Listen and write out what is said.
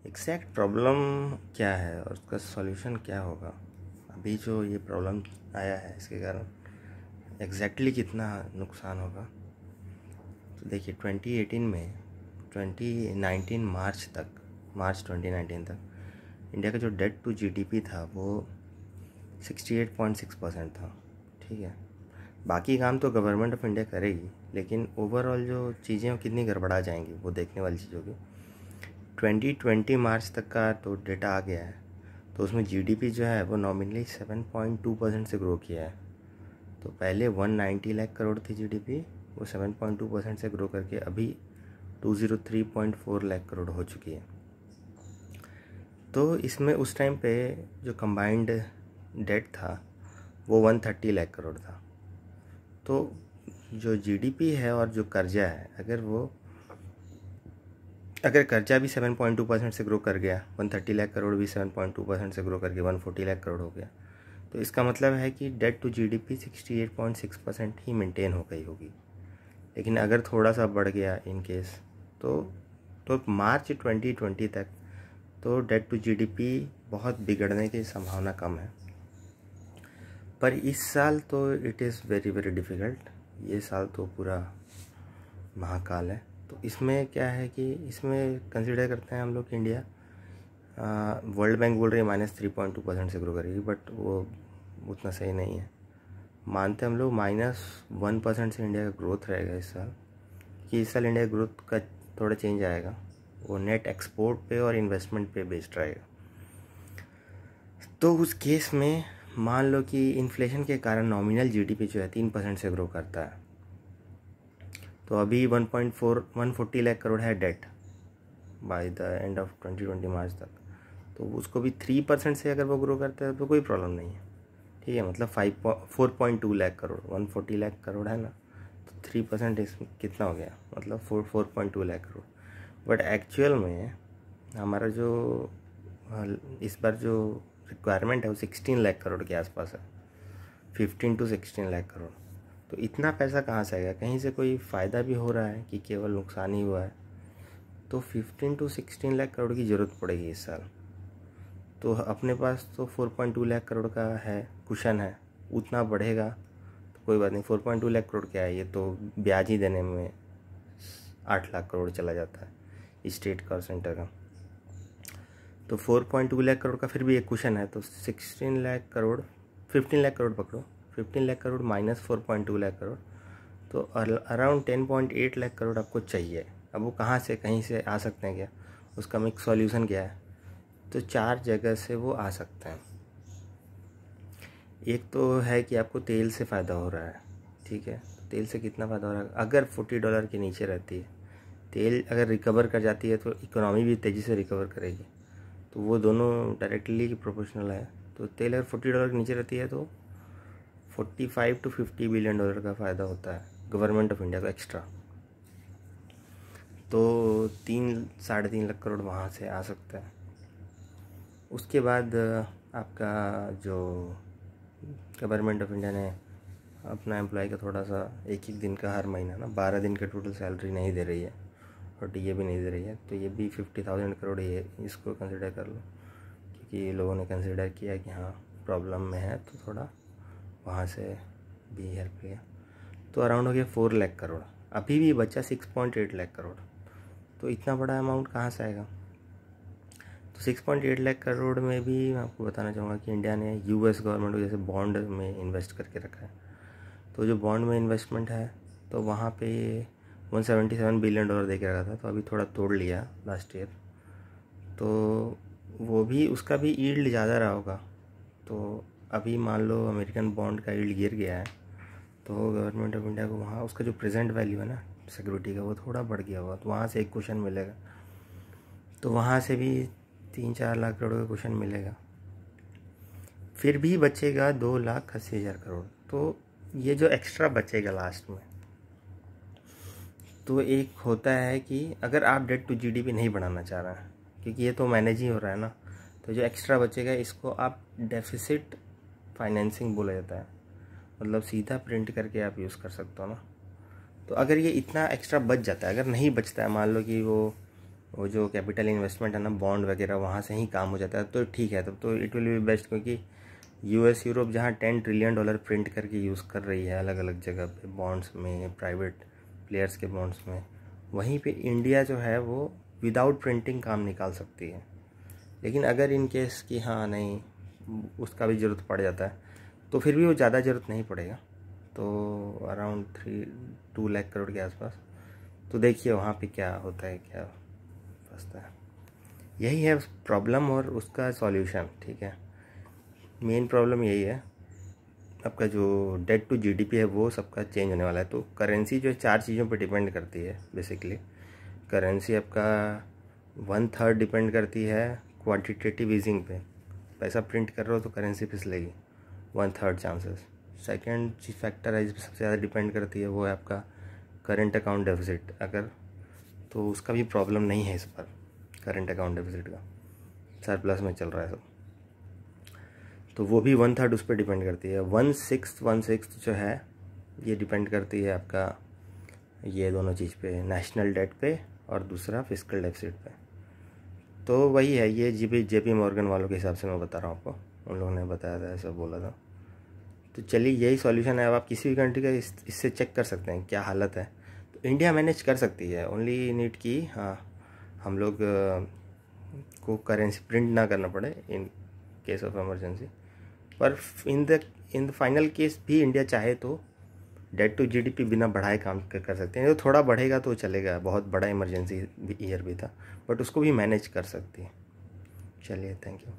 Exact problem क्या है और उसका सॉल्यूशन क्या होगा। अभी जो ये प्रॉब्लम आया है इसके कारण एग्जैक्टली कितना नुकसान होगा। तो देखिए 2018 में 2019 मार्च 2019 तक इंडिया का जो डेट टू जीडीपी था वो 68.6% था। ठीक है, बाकी काम तो गवर्नमेंट ऑफ इंडिया करेगी, लेकिन ओवरऑल जो चीज़ें कितनी गड़बड़ा जाएंगी वो देखने वाली चीज़ होगी। 2020 मार्च तक का तो डेटा आ गया है, तो उसमें जीडीपी जो है वो नॉमिनली 7.2% से ग्रो किया है। तो पहले 190 लाख करोड़ थी जीडीपी, वो 7.2% से ग्रो करके अभी 203.4 लाख करोड़ हो चुकी है। तो इसमें उस टाइम पे जो कंबाइंड डेट था वो 130 लाख करोड़ था। तो जो जीडीपी है और जो कर्जा है, अगर कर्जा भी 7.2% से ग्रो कर गया, 130 लाख करोड़ भी 7.2% से ग्रो करके 140 लाख करोड़ हो गया, तो इसका मतलब है कि डेट टू जीडीपी 68.6% ही मेंटेन हो गई होगी। लेकिन अगर थोड़ा सा बढ़ गया इन केस तो मार्च 2020 तक तो डेट टू जीडीपी बहुत बिगड़ने की संभावना कम है। पर इस साल तो it is very very difficult. ये साल तो पूरा महाकाल है। तो इसमें क्या है कि इसमें कंसिडर करते हैं हम लोग कि इंडिया, वर्ल्ड बैंक बोल रही है -3.2% से ग्रो करेगी, बट वो उतना सही नहीं है। मानते हम लोग -1% से इंडिया का ग्रोथ रहेगा इस साल, कि इस साल इंडिया ग्रोथ का थोड़ा चेंज आएगा, वो नेट एक्सपोर्ट पे और इन्वेस्टमेंट पे बेस्ड रहेगा। तो उस केस में मान लो कि इन्फ्लेशन के कारण नॉमिनल जीडीपी जो है 3% से ग्रो करता है, तो अभी 140 लाख करोड़ है debt by the end of 2020 March तक। तो उसको भी 3% से अगर वो ग्रो करता है तो कोई प्रॉब्लम नहीं है। ठीक है, मतलब 4.2 लाख करोड़, 140 लाख करोड़ है ना, तो 3% इसमें कितना हो गया, मतलब 4.2 लाख करोड़। बट एक्चुअल में हमारा जो इस बार जो रिक्वायरमेंट है वो 16 लाख करोड़ के आसपास है, 15 to 16 लाख करोड़। तो इतना पैसा कहाँ से आएगा? कहीं से कोई फ़ायदा भी हो रहा है कि केवल नुकसान ही हुआ है? तो 15 to 16 लाख करोड़ की ज़रूरत पड़ेगी इस साल। तो अपने पास तो 4.2 लाख करोड़ का है, कुशन है, उतना बढ़ेगा तो कोई बात नहीं। 4.2 लाख करोड़ क्या है, ये तो ब्याज ही देने में 8 लाख करोड़ चला जाता है स्टेट का और सेंटर का। तो 4.2 लाख करोड़ का फिर भी एक कुशन है, तो 16 लाख करोड़, 15 लाख करोड़ पकड़ो, 15 लाख करोड़ माइनस 4.2 लाख करोड़, तो अराउंड 10.8 लाख करोड़ आपको चाहिए। अब वो कहाँ से कहीं से आ सकते हैं क्या? उसका एक सॉल्यूशन क्या है? तो 4 जगह से वो आ सकते हैं। एक तो है कि आपको तेल से फ़ायदा हो रहा है। ठीक है, तेल से कितना फ़ायदा हो रहा है? अगर $40 के नीचे रहती है, तेल अगर रिकवर कर जाती है तो इकोनॉमी भी तेज़ी से रिकवर करेगी। तो वो दोनों डायरेक्टली प्रोपोर्शनल है। तो तेल अगर $40 के नीचे रहती है तो 45 to 50 बिलियन डॉलर का फ़ायदा होता है गवर्नमेंट ऑफ इंडिया को एक्स्ट्रा। तो 3-3.5 लाख करोड़ वहाँ से आ सकता है। उसके बाद आपका जो गवर्नमेंट ऑफ इंडिया ने अपना एम्प्लॉय का थोड़ा सा एक दिन का हर महीना ना 12 दिन का टोटल सैलरी नहीं दे रही है और डीए भी नहीं दे रही है, तो ये भी 50,000 करोड़ ही है। इसको कंसिडर कर लो, क्योंकि लोगों ने कंसिडर किया कि हाँ प्रॉब्लम में है, तो थोड़ा वहाँ से भी हेल्प किया। तो अराउंड हो गया 4 लाख करोड़। अभी भी बचा 6.8 लाख करोड़। तो इतना बड़ा अमाउंट कहाँ से आएगा? तो 6.8 लाख करोड़ में भी मैं आपको बताना चाहूँगा कि इंडिया ने यूएस गवर्नमेंट को जैसे बॉन्ड में इन्वेस्ट करके रखा है। तो जो बॉन्ड में इन्वेस्टमेंट है तो वहाँ पे 177 बिलियन डॉलर दे के रखा था, तो अभी थोड़ा तोड़ लिया लास्ट ईयर। तो वो भी, उसका भी यील्ड ज़्यादा रहा होगा। तो अभी मान लो अमेरिकन बॉन्ड का यील्ड गिर गया है, तो गवर्नमेंट ऑफ इंडिया को वहाँ उसका जो प्रेजेंट वैल्यू है ना सिक्योरिटी का, वो थोड़ा बढ़ गया होगा, तो वहाँ से एक क्वेश्चन मिलेगा। तो वहाँ से भी 3-4 लाख करोड़ का क्वेश्चन मिलेगा। फिर भी बचेगा 2,80,000 करोड़। तो ये जो एक्स्ट्रा बचेगा लास्ट में, तो एक होता है कि अगर आप डेट टू जीडीपी नहीं बढ़ाना चाह रहे हैं, क्योंकि ये तो मैनेज ही हो रहा है ना, तो जो एक्स्ट्रा बचेगा इसको आप डेफिसिट फाइनेंसिंग बोला जाता है। मतलब सीधा प्रिंट करके आप यूज़ कर सकते हो ना। तो अगर ये इतना एक्स्ट्रा बच जाता है, अगर नहीं बचता है, मान लो कि वो वो जो कैपिटल इन्वेस्टमेंट है ना, बॉन्ड वगैरह, वहाँ से ही काम हो जाता है, तो ठीक है, तब तो इट विल बी बेस्ट। क्योंकि यूएस यूरोप जहाँ $10 ट्रिलियन प्रिंट करके यूज़ कर रही है अलग अलग जगह पे, बॉन्ड्स में, प्राइवेट प्लेयर्स के बॉन्ड्स में, वहीं पे इंडिया जो है वो विदाउट प्रिंटिंग काम निकाल सकती है। लेकिन अगर इन केस कि हाँ नहीं, उसका भी ज़रूरत पड़ जाता है, तो फिर भी वो ज़्यादा ज़रूरत नहीं पड़ेगा, तो अराउंड 2 लाख करोड़ के आसपास। तो देखिए वहाँ पे क्या होता है, क्या फंसता है। यही है प्रॉब्लम और उसका सॉल्यूशन। ठीक है, मेन प्रॉब्लम यही है, आपका जो डेट टू जीडीपी है वो सबका चेंज होने वाला है। तो करेंसी जो है 4 चीज़ों पे डिपेंड करती है बेसिकली। करेंसी आपका 1/3 डिपेंड करती है क्वांटिटेटिव ईजिंग पे, पैसा प्रिंट कर रहे हो तो करेंसी फिसलेगी, 1/3 चांसेस। सेकेंड फैक्टर है जिस पर सबसे ज़्यादा डिपेंड करती है वो है आपका करंट अकाउंट डेफिसिट। अगर तो उसका भी प्रॉब्लम नहीं है इस पर, करंट अकाउंट डेफिसिट का सरप्लस में चल रहा है सब, तो वो भी 1/3 उस पर डिपेंड करती है। 1/6 जो है ये डिपेंड करती है आपका ये दोनों चीज़ पे, नेशनल डेट पे और दूसरा फिस्कल डेफिसिट पे। तो वही है, ये जेपी मॉर्गन वालों के हिसाब से मैं बता रहा हूँ आपको, उन लोगों ने बताया था, ऐसा बोला था। तो चलिए यही सॉल्यूशन है। अब आप किसी भी कंट्री का इससे चेक कर सकते हैं क्या हालत है। तो इंडिया मैनेज कर सकती है, ओनली नीड की हाँ हम लोग को करेंसी प्रिंट ना करना पड़े इन केस ऑफ इमरजेंसी। पर इन द फाइनल केस भी इंडिया चाहे तो डेट टू जीडीपी बिना बढ़ाए काम कर सकते हैं। तो थोड़ा बढ़ेगा तो चलेगा, बहुत बड़ा इमरजेंसी ईयर भी था, बट उसको भी मैनेज कर सकती है। चलिए, थैंक यू।